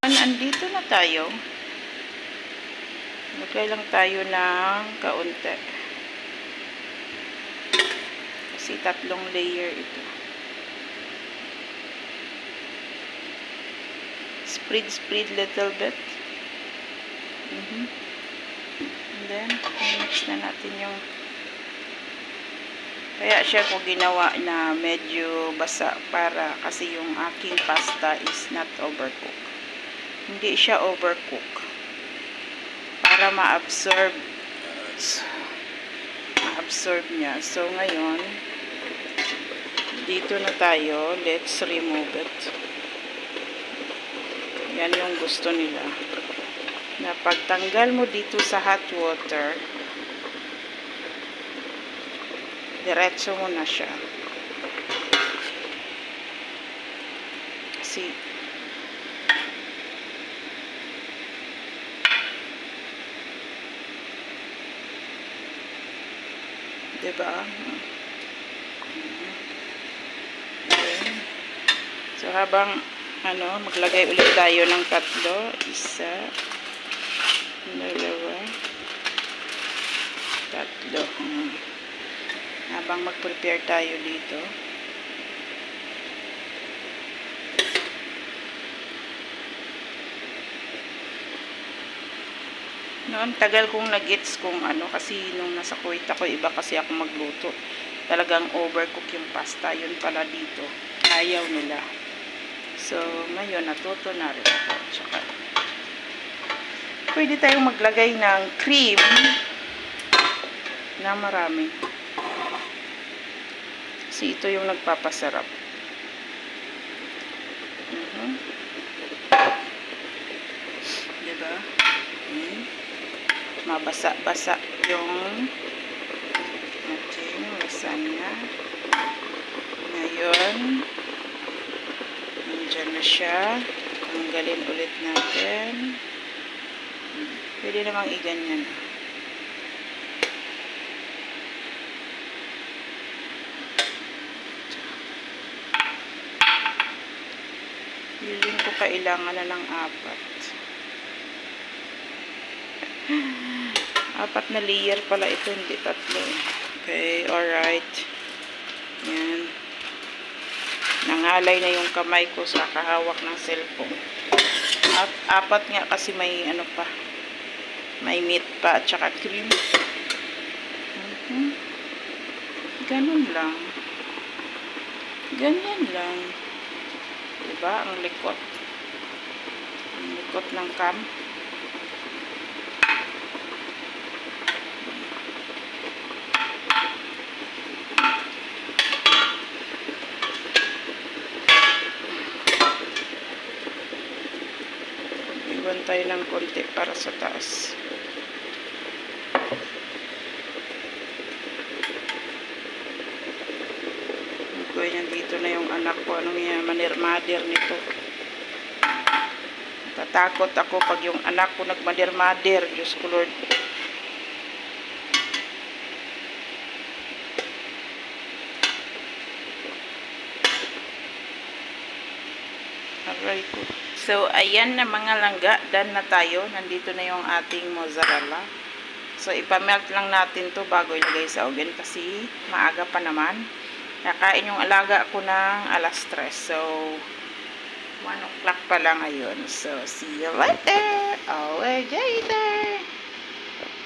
Andito na tayo. Lagay lang tayo ng kaunti. Kasi 3 layer ito. Spread little bit. And then, mix na natin yung kaya siya ko ginawa na medyo basa para kasi yung aking pasta is not overcooked. Hindi siya overcook. Para ma-absorb niya. So, ngayon, dito na tayo. Let's remove it. Yan yung gusto nila. Na pagtanggal mo dito sa hot water, diretso mo na siya. Kasi, diba? Okay. So, habang maglagay ulit tayo ng 3. 1, 2, 3. Habang mag-prepare tayo dito. Noon, tagal kong nag-gets kung kasi nung nasa Kuwait ako, iba kasi ako magluto. Talagang overcook yung pasta. Yun pala dito. Ayaw nila. So, ngayon, natuto na rin ako. Tsaka, pwede tayong maglagay ng cream na marami. Kasi ito yung nagpapasarap. Diba? Mabasa-basa yung ating lasagna. Ngayon, nandyan na siya. Tanggalin ulit natin. Pwede namang iganyan. Feeling ko kailangan na ng 4. 4 na layer pala ito, hindi 3. Okay, alright. Yan. Nangalay na yung kamay ko sa kahawak ng cellphone. At 4 nga kasi may pa. May meat pa at saka cream. Ganun lang. Ganyan lang. Diba? Ang likot. Ang likot ng cam. Iwan tayo ng konti para sa taas. Ganyan, dito na yung anak ko. Anong yan? Manir-madir nito. Tatakot ako pag yung anak ko nagmadir-madir. Diyos ko Lord. Aray ko. So, ayan na mga langga. Done na tayo. Nandito na yung ating mozzarella. So, ipamelt lang natin to bago ilagay sa oven kasi maaga pa naman. Kakain yung alaga ko ng 3:00. So, 1 o'clock pa lang ngayon. So, see you later. Always, Jada.